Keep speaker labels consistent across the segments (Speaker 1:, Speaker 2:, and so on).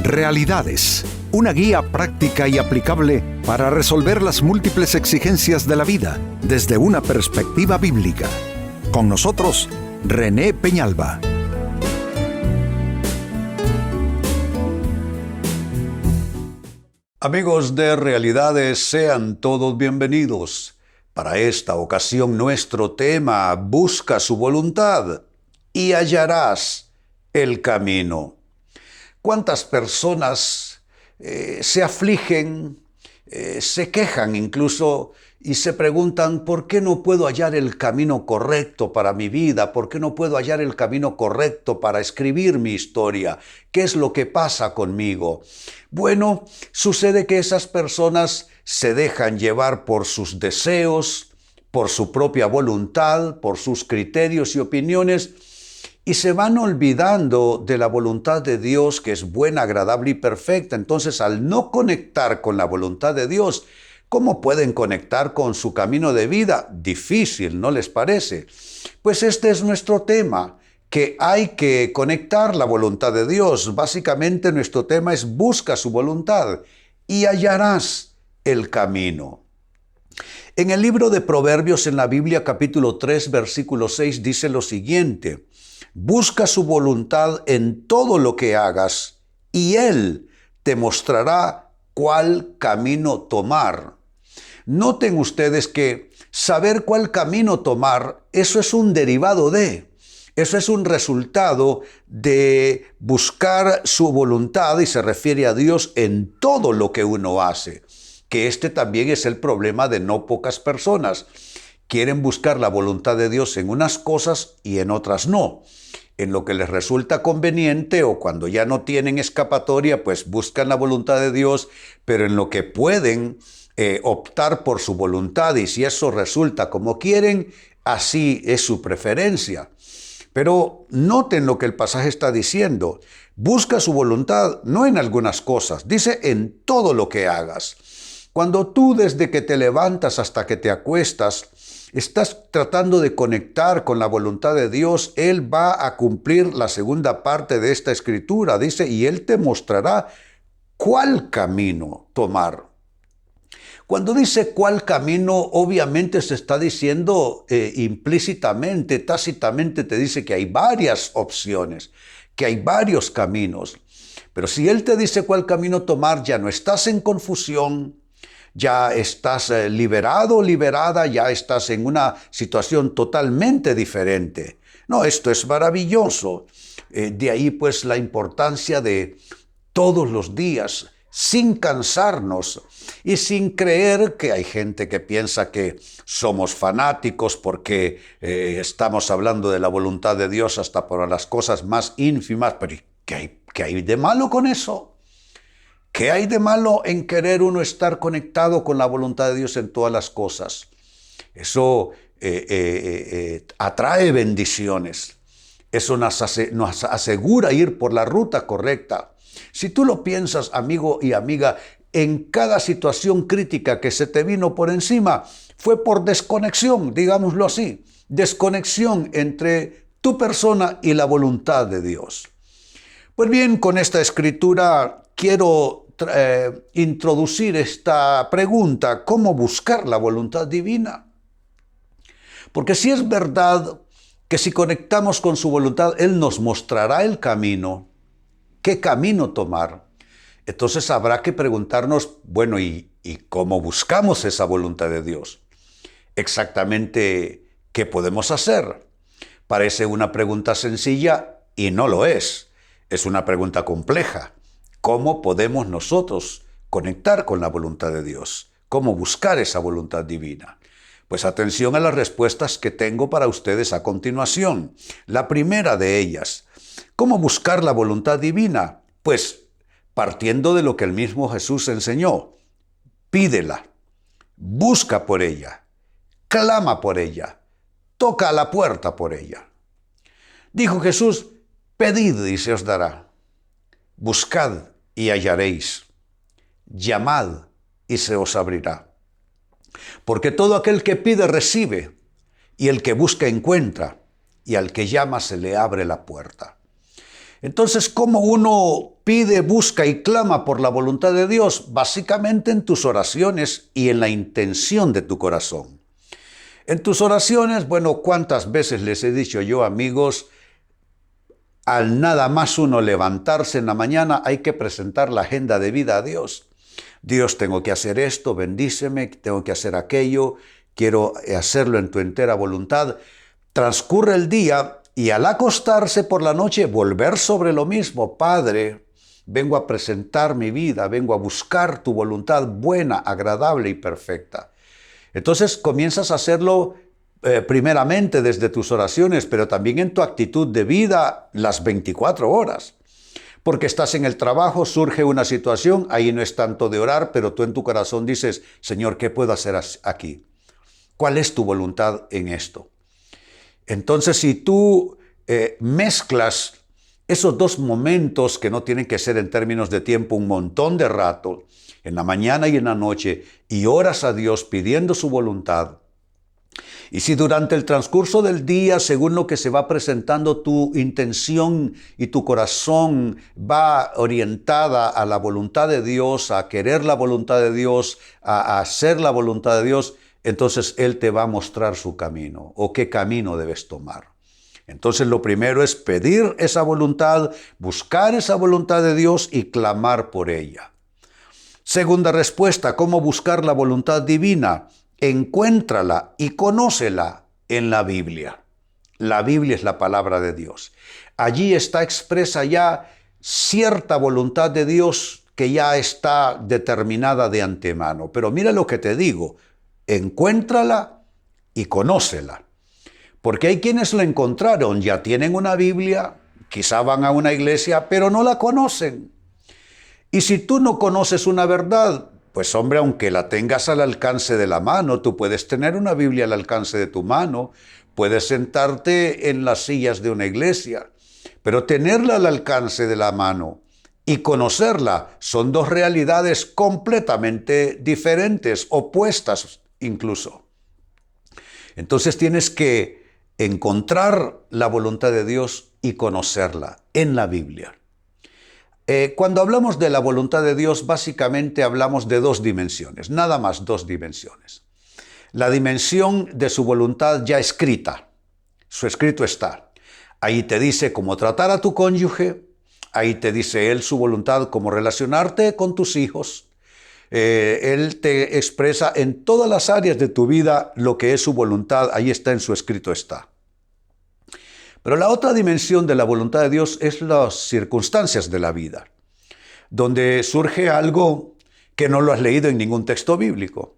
Speaker 1: Realidades, una guía práctica y aplicable para resolver las múltiples exigencias de la vida desde una perspectiva bíblica. Con nosotros, René Peñalba.
Speaker 2: Amigos de Realidades, sean todos bienvenidos. Para esta ocasión nuestro tema, busca su voluntad y hallarás el camino. ¿Cuántas personas se afligen, se quejan incluso y se preguntan ¿por qué no puedo hallar el camino correcto para mi vida? ¿Por qué no puedo hallar el camino correcto para escribir mi historia? ¿Qué es lo que pasa conmigo? Bueno, sucede que esas personas se dejan llevar por sus deseos, por su propia voluntad, por sus criterios y opiniones, y se van olvidando de la voluntad de Dios, que es buena, agradable y perfecta. Entonces, al no conectar con la voluntad de Dios, ¿cómo pueden conectar con su camino de vida? Difícil, ¿no les parece? Pues este es nuestro tema, que hay que conectar la voluntad de Dios. Básicamente nuestro tema es busca su voluntad y hallarás el camino. En el libro de Proverbios en la Biblia, capítulo 3, versículo 6, dice lo siguiente: busca su voluntad en todo lo que hagas, y Él te mostrará cuál camino tomar. Noten ustedes que saber cuál camino tomar, eso es un derivado de, eso es un resultado de buscar su voluntad, y se refiere a Dios en todo lo que uno hace. Que este también es el problema de no pocas personas. Quieren buscar la voluntad de Dios en unas cosas y en otras no. En lo que les resulta conveniente o cuando ya no tienen escapatoria, pues buscan la voluntad de Dios, pero en lo que pueden optar por su voluntad, y si eso resulta como quieren, así es su preferencia. Pero noten lo que el pasaje está diciendo. Busca su voluntad no en algunas cosas, dice en todo lo que hagas. Cuando tú desde que te levantas hasta que te acuestas, estás tratando de conectar con la voluntad de Dios, Él va a cumplir la segunda parte de esta escritura. Dice, y Él te mostrará cuál camino tomar. Cuando dice cuál camino, obviamente se está diciendo implícitamente, tácitamente te dice que hay varias opciones, que hay varios caminos. Pero si Él te dice cuál camino tomar, ya no estás en confusión, ya estás liberado o liberada, ya estás en una situación totalmente diferente. No, esto es maravilloso. De ahí pues la importancia de todos los días, sin cansarnos y sin creer que hay gente que piensa que somos fanáticos porque estamos hablando de la voluntad de Dios hasta por las cosas más ínfimas. Pero ¿qué hay de malo con eso? ¿Qué hay de malo en querer uno estar conectado con la voluntad de Dios en todas las cosas? Eso atrae bendiciones. Eso nos asegura ir por la ruta correcta. Si tú lo piensas, amigo y amiga, en cada situación crítica que se te vino por encima, fue por desconexión, digámoslo así, desconexión entre tu persona y la voluntad de Dios. Pues bien, con esta escritura quiero introducir esta pregunta: ¿cómo buscar la voluntad divina? Porque si es verdad que si conectamos con su voluntad, Él nos mostrará el camino, qué camino tomar, entonces habrá que preguntarnos, bueno, ¿y cómo buscamos esa voluntad de Dios? Exactamente, ¿qué podemos hacer? Parece una pregunta sencilla y no lo es. Es una pregunta compleja. ¿Cómo podemos nosotros conectar con la voluntad de Dios? ¿Cómo buscar esa voluntad divina? Pues atención a las respuestas que tengo para ustedes a continuación. La primera de ellas, ¿cómo buscar la voluntad divina? Pues partiendo de lo que el mismo Jesús enseñó. Pídela, busca por ella, clama por ella, toca a la puerta por ella. Dijo Jesús, pedid y se os dará, buscad y hallaréis, llamad y se os abrirá. Porque todo aquel que pide recibe, y el que busca encuentra, y al que llama se le abre la puerta. Entonces, ¿cómo uno pide, busca y clama por la voluntad de Dios? Básicamente en tus oraciones y en la intención de tu corazón. En tus oraciones, bueno, ¿cuántas veces les he dicho yo, amigos? Al nada más uno levantarse en la mañana, hay que presentar la agenda de vida a Dios. Dios, tengo que hacer esto, bendíceme, tengo que hacer aquello, quiero hacerlo en tu entera voluntad. Transcurre el día y al acostarse por la noche, volver sobre lo mismo. Padre, vengo a presentar mi vida, vengo a buscar tu voluntad buena, agradable y perfecta. Entonces comienzas a hacerlo primeramente desde tus oraciones, pero también en tu actitud de vida las 24 horas. Porque estás en el trabajo, surge una situación, ahí no es tanto de orar, pero tú en tu corazón dices, Señor, ¿qué puedo hacer aquí? ¿Cuál es tu voluntad en esto? Entonces, si tú mezclas esos dos momentos que no tienen que ser en términos de tiempo un montón de rato, en la mañana y en la noche, y oras a Dios pidiendo su voluntad, y si durante el transcurso del día, según lo que se va presentando, tu intención y tu corazón va orientada a la voluntad de Dios, a querer la voluntad de Dios, a hacer la voluntad de Dios, entonces Él te va a mostrar su camino o qué camino debes tomar. Entonces lo primero es pedir esa voluntad, buscar esa voluntad de Dios y clamar por ella. Segunda respuesta, ¿cómo buscar la voluntad divina? Encuéntrala y conócela en la Biblia. La Biblia es la palabra de Dios. Allí está expresa ya cierta voluntad de Dios que ya está determinada de antemano. Pero mira lo que te digo, encuéntrala y conócela. Porque hay quienes la encontraron, ya tienen una Biblia, quizá van a una iglesia, pero no la conocen. Y si tú no conoces una verdad, pues hombre, aunque la tengas al alcance de la mano, tú puedes tener una Biblia al alcance de tu mano, puedes sentarte en las sillas de una iglesia, pero tenerla al alcance de la mano y conocerla son dos realidades completamente diferentes, opuestas incluso. Entonces tienes que encontrar la voluntad de Dios y conocerla en la Biblia. Cuando hablamos de la voluntad de Dios, básicamente hablamos de dos dimensiones, nada más dos dimensiones. La dimensión de su voluntad ya escrita, su escrito está. Ahí te dice cómo tratar a tu cónyuge, ahí te dice Él su voluntad, cómo relacionarte con tus hijos. Él te expresa en todas las áreas de tu vida lo que es su voluntad, ahí está, en su escrito está. Pero la otra dimensión de la voluntad de Dios es las circunstancias de la vida, donde surge algo que no lo has leído en ningún texto bíblico.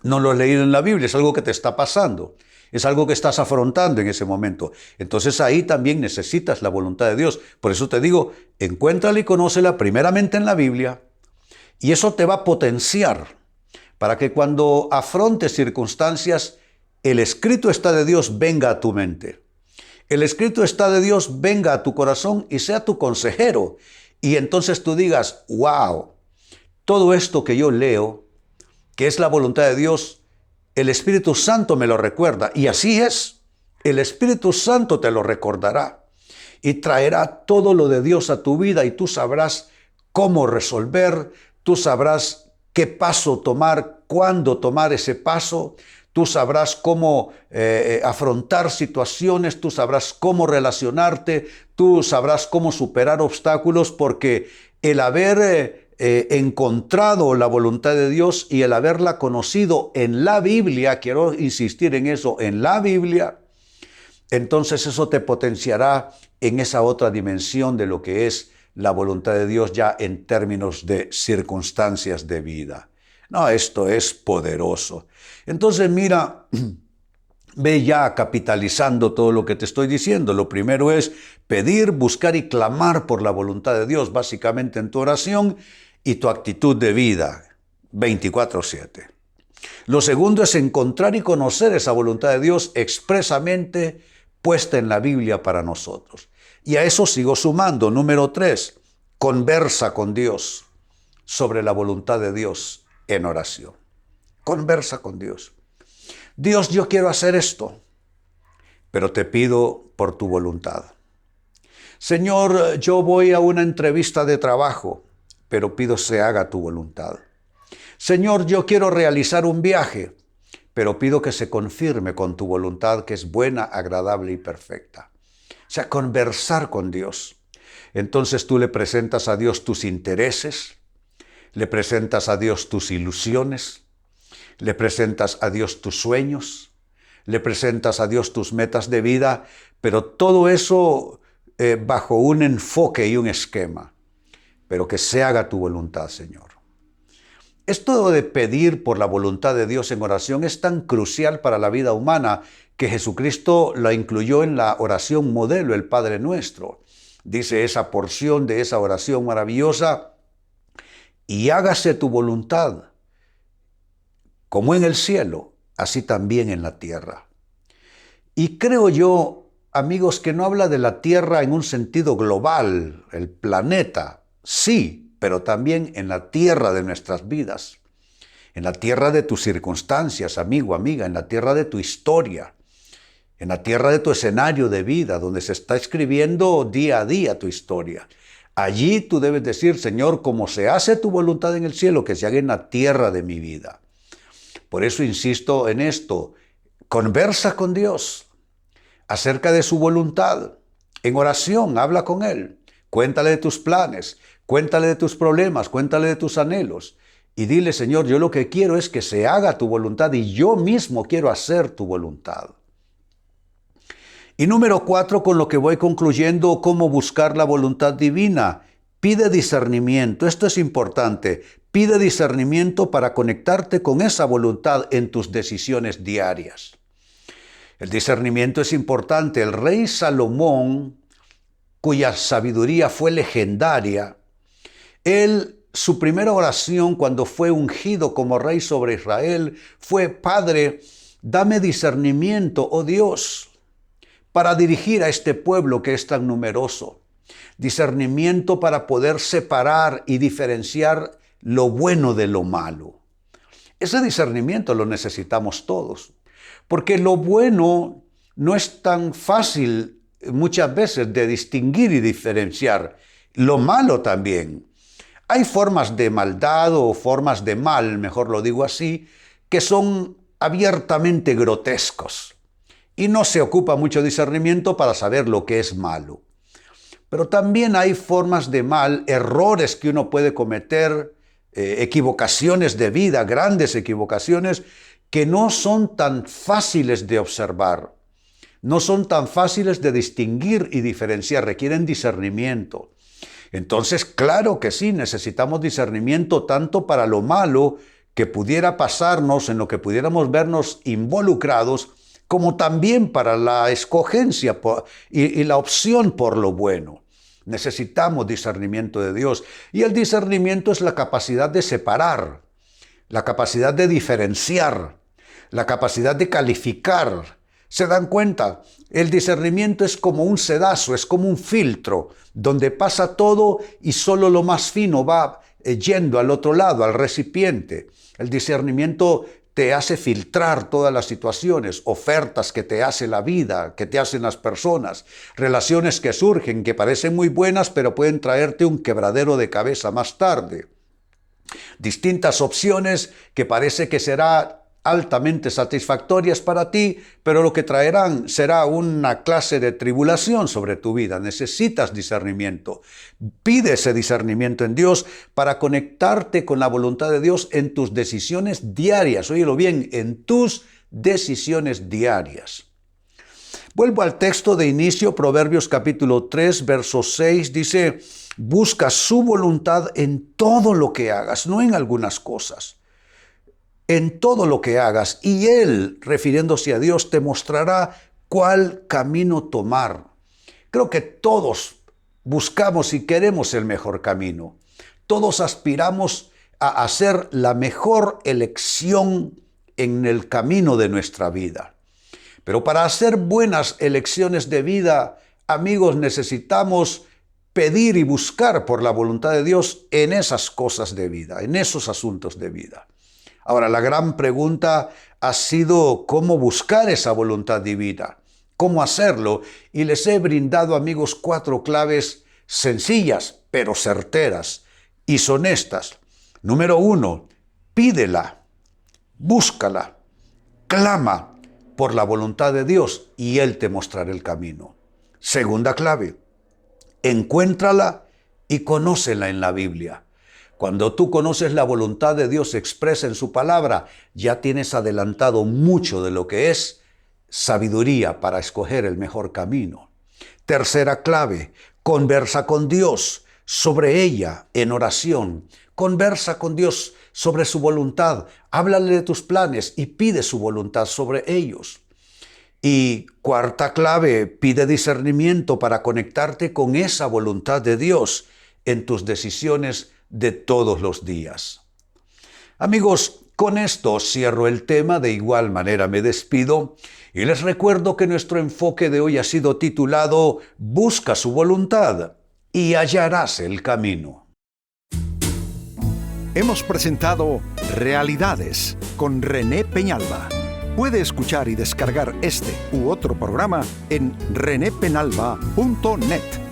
Speaker 2: No lo has leído en la Biblia, es algo que te está pasando, es algo que estás afrontando en ese momento. Entonces ahí también necesitas la voluntad de Dios. Por eso te digo, encuéntrala y conócela primeramente en la Biblia, y eso te va a potenciar para que cuando afrontes circunstancias, el escrito está de Dios venga a tu mente. El escrito está de Dios venga a tu corazón y sea tu consejero. Y entonces tú digas, wow, todo esto que yo leo, que es la voluntad de Dios, el Espíritu Santo me lo recuerda. Y así es, el Espíritu Santo te lo recordará y traerá todo lo de Dios a tu vida y tú sabrás cómo resolver, tú sabrás qué paso tomar, cuándo tomar ese paso. Tú sabrás cómo afrontar situaciones, tú sabrás cómo relacionarte, tú sabrás cómo superar obstáculos, porque el haber encontrado la voluntad de Dios y el haberla conocido en la Biblia, quiero insistir en eso, en la Biblia, entonces eso te potenciará en esa otra dimensión de lo que es la voluntad de Dios ya en términos de circunstancias de vida. No, esto es poderoso. Entonces, mira, ve ya capitalizando todo lo que te estoy diciendo. Lo primero es pedir, buscar y clamar por la voluntad de Dios, básicamente en tu oración y tu actitud de vida, 24/7. Lo segundo es encontrar y conocer esa voluntad de Dios expresamente puesta en la Biblia para nosotros. Y a eso sigo sumando. Número 3, conversa con Dios sobre la voluntad de Dios en oración. Conversa con Dios. Dios, yo quiero hacer esto, pero te pido por tu voluntad. Señor, yo voy a una entrevista de trabajo, pero pido se haga tu voluntad. Señor, yo quiero realizar un viaje, pero pido que se confirme con tu voluntad que es buena, agradable y perfecta. O sea, conversar con Dios. Entonces tú le presentas a Dios tus intereses, le presentas a Dios tus ilusiones, le presentas a Dios tus sueños, le presentas a Dios tus metas de vida, pero todo eso bajo un enfoque y un esquema. Pero que se haga tu voluntad, Señor. Esto de pedir por la voluntad de Dios en oración es tan crucial para la vida humana que Jesucristo la incluyó en la oración modelo, el Padre Nuestro. Dice esa porción de esa oración maravillosa: y hágase tu voluntad, como en el cielo, así también en la tierra. Y creo yo, amigos, que no habla de la tierra en un sentido global, el planeta, sí, pero también en la tierra de nuestras vidas, en la tierra de tus circunstancias, amigo, amiga, en la tierra de tu historia, en la tierra de tu escenario de vida, donde se está escribiendo día a día tu historia. Allí tú debes decir: Señor, como se hace tu voluntad en el cielo, que se haga en la tierra de mi vida. Por eso insisto en esto: conversa con Dios acerca de su voluntad. En oración, habla con Él. Cuéntale de tus planes, cuéntale de tus problemas, cuéntale de tus anhelos. Y dile: Señor, yo lo que quiero es que se haga tu voluntad y yo mismo quiero hacer tu voluntad. Y número 4, con lo que voy concluyendo, cómo buscar la voluntad divina. Pide discernimiento. Esto es importante. Pide discernimiento para conectarte con esa voluntad en tus decisiones diarias. El discernimiento es importante. El rey Salomón, cuya sabiduría fue legendaria, su primera oración cuando fue ungido como rey sobre Israel fue: Padre, dame discernimiento, oh Dios, para dirigir a este pueblo que es tan numeroso. Discernimiento para poder separar y diferenciar lo bueno de lo malo. Ese discernimiento lo necesitamos todos, porque lo bueno no es tan fácil muchas veces de distinguir y diferenciar. Lo malo también. Hay formas de maldad o formas de mal, mejor lo digo así, que son abiertamente grotescos. Y no se ocupa mucho discernimiento para saber lo que es malo. Pero también hay formas de mal, errores que uno puede cometer, equivocaciones de vida, grandes equivocaciones, que no son tan fáciles de observar, no son tan fáciles de distinguir y diferenciar, requieren discernimiento. Entonces, claro que sí, necesitamos discernimiento tanto para lo malo que pudiera pasarnos, en lo que pudiéramos vernos involucrados, como también para la escogencia y la opción por lo bueno. Necesitamos discernimiento de Dios. Y el discernimiento es la capacidad de separar, la capacidad de diferenciar, la capacidad de calificar. ¿Se dan cuenta? El discernimiento es como un sedazo, es como un filtro, donde pasa todo y solo lo más fino va yendo al otro lado, al recipiente. El discernimiento te hace filtrar todas las situaciones, ofertas que te hace la vida, que te hacen las personas, relaciones que surgen, que parecen muy buenas, pero pueden traerte un quebradero de cabeza más tarde. Distintas opciones que parece que será altamente satisfactorias para ti, pero lo que traerán será una clase de tribulación sobre tu vida. Necesitas discernimiento. Pide ese discernimiento en Dios para conectarte con la voluntad de Dios en tus decisiones diarias. Óyelo bien, en tus decisiones diarias. Vuelvo al texto de inicio, Proverbios capítulo 3, verso 6, dice: busca su voluntad en todo lo que hagas, no en algunas cosas. En todo lo que hagas, y Él, refiriéndose a Dios, te mostrará cuál camino tomar. Creo que todos buscamos y queremos el mejor camino. Todos aspiramos a hacer la mejor elección en el camino de nuestra vida. Pero para hacer buenas elecciones de vida, amigos, necesitamos pedir y buscar por la voluntad de Dios en esas cosas de vida, en esos asuntos de vida. Ahora, la gran pregunta ha sido cómo buscar esa voluntad divina. cómo hacerlo y les he brindado, amigos, 4 claves sencillas, pero certeras, y son estas. Número 1, pídela, búscala, clama por la voluntad de Dios y Él te mostrará el camino. Segunda clave, encuéntrala y conócela en la Biblia. Cuando tú conoces la voluntad de Dios expresa en su palabra, ya tienes adelantado mucho de lo que es sabiduría para escoger el mejor camino. Tercera clave, conversa con Dios sobre ella en oración. Conversa con Dios sobre su voluntad. Háblale de tus planes y pide su voluntad sobre ellos. Y cuarta clave, pide discernimiento para conectarte con esa voluntad de Dios en tus decisiones de todos los días. Amigos, con esto cierro el tema, de igual manera me despido y les recuerdo que nuestro enfoque de hoy ha sido titulado Busca su voluntad y hallarás el camino.
Speaker 1: Hemos presentado Realidades con René Peñalba. Puede escuchar y descargar este u otro programa en renépenalba.net.